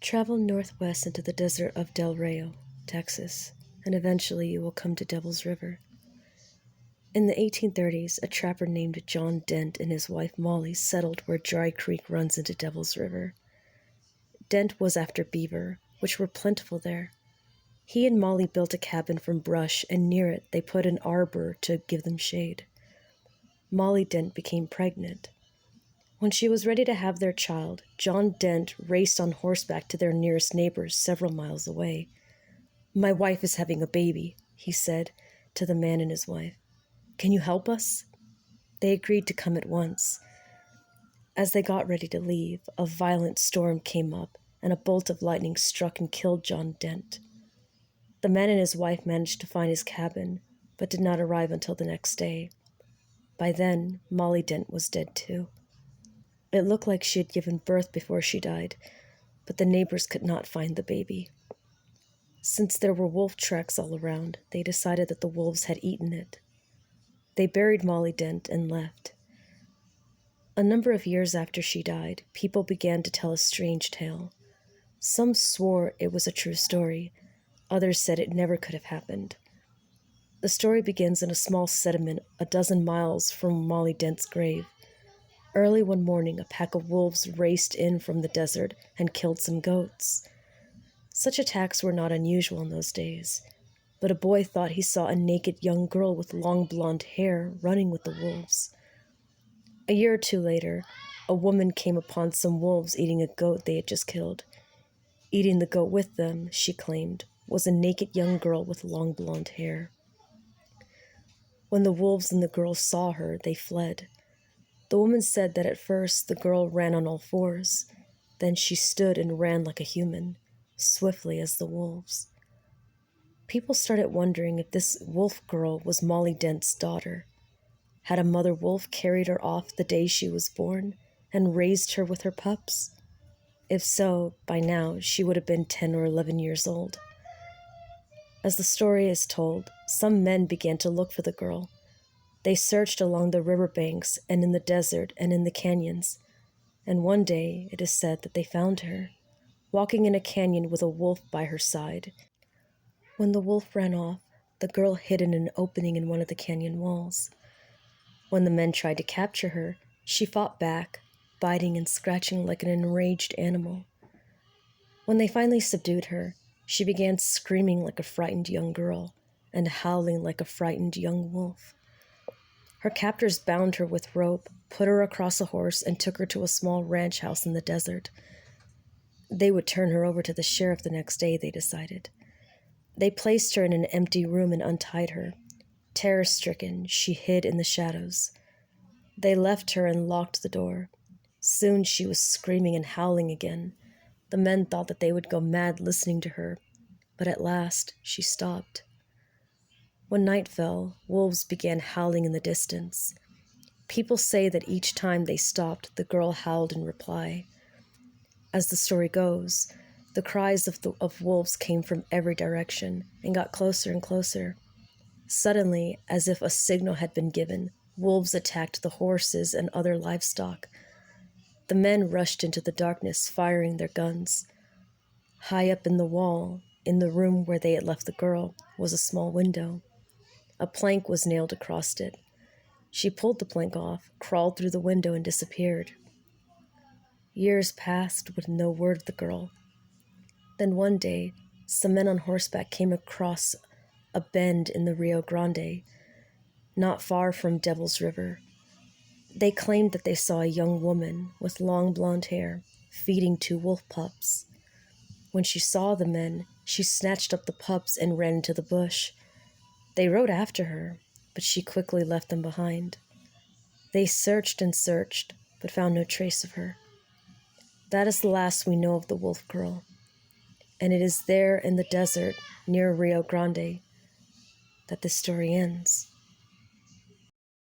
Travel northwest into the desert of Del Rio, Texas, and eventually you will come to Devil's River. In the 1830s, a trapper named John Dent and his wife Molly settled where Dry Creek runs into Devil's River. Dent was after beaver, which were plentiful there. He and Molly built a cabin from brush, and near it they put an arbor to give them shade. Molly Dent became pregnant. When she was ready to have their child, John Dent raced on horseback to their nearest neighbors several miles away. "My wife is having a baby," he said to the man and his wife. "Can you help us?" They agreed to come at once. As they got ready to leave, a violent storm came up, and a bolt of lightning struck and killed John Dent. The man and his wife managed to find his cabin, but did not arrive until the next day. By then, Molly Dent was dead too. It looked like she had given birth before she died, but the neighbors could not find the baby. Since there were wolf tracks all around, they decided that the wolves had eaten it. They buried Molly Dent and left. A number of years after she died, people began to tell a strange tale. Some swore it was a true story. Others said it never could have happened. The story begins in a small settlement a dozen miles from Molly Dent's grave. Early one morning, a pack of wolves raced in from the desert and killed some goats. Such attacks were not unusual in those days, but a boy thought he saw a naked young girl with long blonde hair running with the wolves. A year or two later, a woman came upon some wolves eating a goat they had just killed. Eating the goat with them, she claimed, was a naked young girl with long blonde hair. When the wolves and the girl saw her, they fled. The woman said that at first the girl ran on all fours. Then she stood and ran like a human, swiftly as the wolves. People started wondering if this wolf girl was Molly Dent's daughter. Had a mother wolf carried her off the day she was born and raised her with her pups? If so, by now she would have been 10 or 11 years old. As the story is told, some men began to look for the girl. They searched along the riverbanks and in the desert and in the canyons, and one day it is said that they found her, walking in a canyon with a wolf by her side. When the wolf ran off, the girl hid in an opening in one of the canyon walls. When the men tried to capture her, she fought back, biting and scratching like an enraged animal. When they finally subdued her, she began screaming like a frightened young girl and howling like a frightened young wolf. Her captors bound her with rope, put her across a horse, and took her to a small ranch house in the desert. They would turn her over to the sheriff the next day, they decided. They placed her in an empty room and untied her. Terror-stricken, she hid in the shadows. They left her and locked the door. Soon she was screaming and howling again. The men thought that they would go mad listening to her, but at last she stopped. When night fell, wolves began howling in the distance. People say that each time they stopped, the girl howled in reply. As the story goes, the cries of wolves came from every direction and got closer and closer. Suddenly, as if a signal had been given, wolves attacked the horses and other livestock. The men rushed into the darkness, firing their guns. High up in the wall, in the room where they had left the girl, was a small window. A plank was nailed across it. She pulled the plank off, crawled through the window, and disappeared. Years passed with no word of the girl. Then one day, some men on horseback came across a bend in the Rio Grande, not far from Devil's River. They claimed that they saw a young woman with long blonde hair feeding 2 wolf pups. When she saw the men, she snatched up the pups and ran into the bush. They rode after her, but she quickly left them behind. They searched and searched, but found no trace of her. That is the last we know of the wolf girl, and it is there in the desert near Rio Grande that this story ends.